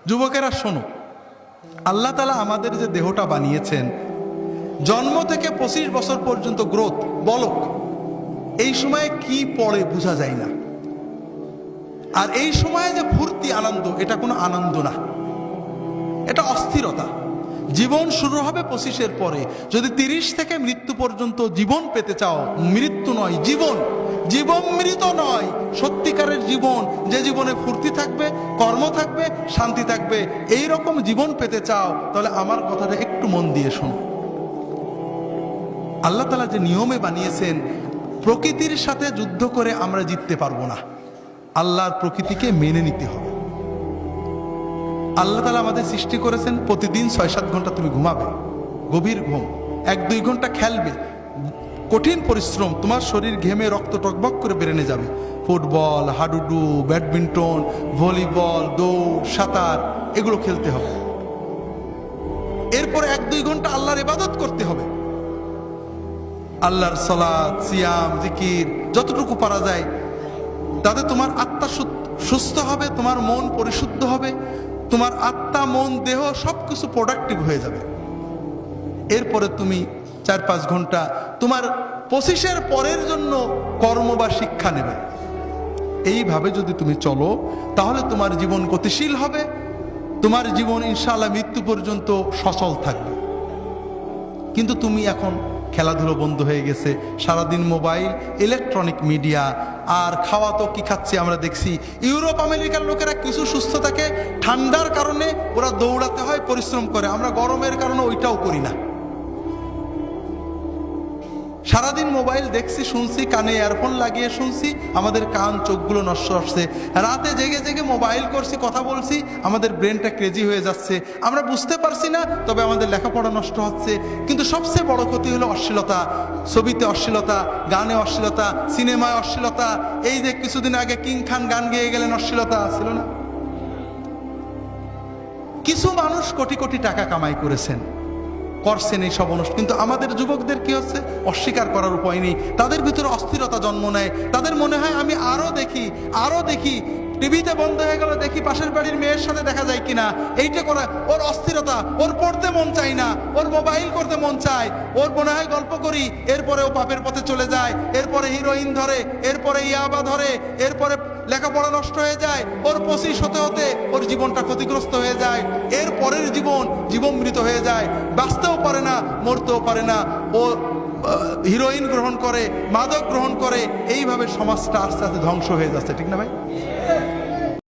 যুবকেরা শোনো, আল্লাহ তাআলা আমাদের যে দেহটা বানিয়েছেন, জন্ম থেকে 25 বছর পর্যন্ত গ্রোথ বলক, এই সময়ে কি পড়ে বোঝা যায় না। আর এই সময়ে যে ফুর্তি আনন্দ, এটা কোনো আনন্দ না, এটা অস্থিরতা। জীবন শুরু হবে 25-এর পরে। যদি 30 থেকে মৃত্যু পর্যন্ত জীবন পেতে চাও, মৃত্যু নয় জীবন, জীবন মৃত নয়, সত্যিকারের জীবন, যে জীবনে ফুর্তি থাকবে, কর্ম থাকবে, শান্তি থাকবে, এই রকম জীবন পেতে চাও, তাহলে আমার কথাটা একটু মন দিয়ে শোনো। আল্লাহ তাআলা যে নিয়মে বানিয়েছেন, প্রকৃতির সাথে যুদ্ধ করে আমরা জিততে পারবো না, আল্লাহর প্রকৃতিকে মেনে নিতে হবে। আল্লাহ তাআলা আমাদের সৃষ্টি করেছেন, প্রতিদিন 6-7 ঘন্টা তুমি ঘুমাবে, গভীর ঘুম, 1-2 ঘন্টা খেলবে, কঠিন পরিশ্রম, তোমার শরীর ঘেমে রক্ত টকবক করে বেরেনে যাবে। ফুটবল, হাডুডু, ব্যাডমিন্টন, ভলিবল, দৌড়, সাঁতার, এগুলো খেলতে হবে। এরপরে 1-2 ঘন্টা আল্লাহর ইবাদত করতে হবে, আল্লাহর সালাত, সিয়াম, জিকির, যতটুকু পারা যায়। তাতে তোমার আত্মা সুস্থ হবে, তোমার মন পরিশুদ্ধ হবে, তোমার আত্মা, মন, দেহ সবকিছু প্রোডাক্টিভ হয়ে যাবে। এরপরে তুমি 4-5 ঘন্টা তোমার 25-এর পরের জন্য কর্ম বা শিক্ষা নেবে। এইভাবে যদি তুমি চলো, তাহলে তোমার জীবন গতিশীল হবে, তোমার জীবন ইনশাআল্লাহ মৃত্যু পর্যন্ত সচল থাকবে। কিন্তু তুমি এখন খেলাধুলো বন্ধ হয়ে গেছে, সারাদিন মোবাইল, ইলেকট্রনিক মিডিয়া, আর খাওয়া তো কি খাচ্ছি আমরা দেখছি। ইউরোপ আমেরিকার লোকেরা কিছু সুস্থ থাকে, ঠান্ডার কারণে ওরা দৌড়াতে হয়, পরিশ্রম করে, আমরা গরমের কারণে ওইটাও করি না। সারাদিন মোবাইল দেখছি, শুনছি, কানে ইয়ারফোন লাগিয়ে শুনছি, আমাদের কান চোখগুলো নষ্ট হচ্ছে। রাতে জেগে জেগে মোবাইল করছি, কথা বলছি, আমাদের ব্রেনটা ক্রেজি হয়ে যাচ্ছে, আমরা বুঝতে পারছি না, তবে আমাদের লেখাপড়া নষ্ট হচ্ছে। কিন্তু সবচেয়ে বড় ক্ষতি হলো অশ্লীলতা, ছবিতে অশ্লীলতা, গানে অশ্লীলতা, সিনেমায় অশ্লীলতা। এই যে কিছুদিন আগে কিং খান গান গেয়ে গেলেন, অশ্লীলতা ছিল না? কিছু মানুষ কোটি কোটি টাকা কামাই করেছেন, করছেন এই সব অনুষ্ঠান, কিন্তু আমাদের যুবকদের কি হচ্ছে, অস্বীকার করার উপায় নেই। তাদের ভিতরে অস্থিরতা জন্ম নেয়, তাদের মনে হয় আমি আরো দেখি, আরো দেখি, টিভিতে বন্ধ হয়ে গেল, দেখি পাশের বাড়ির মেয়ের সাথে দেখা যায় কিনা, এইটা করে ওর অস্থিরতা, ওর পড়তে মন চায় না, ওর মোবাইল করতে মন চায়, ওর মনে হয় গল্প করি, এরপরে ও পাপের পথে চলে যায়, এরপরে হিরোইন ধরে, এরপরে ইয়াবা ধরে, এরপরে লেখাপড়া নষ্ট হয়ে যায়, ওর 25 হতে হতে ওর জীবনটা ক্ষতিগ্রস্ত হয়ে যায়, এর পরের জীবন মৃত হয়ে যায়, বাঁচতেও পারে না, মরতেও পারে না, ও হিরোইন গ্রহণ করে, মাদক গ্রহণ করে, এইভাবে সমাজটা আস্তে আস্তে ধ্বংস হয়ে যাচ্ছে। ঠিক না ভাই?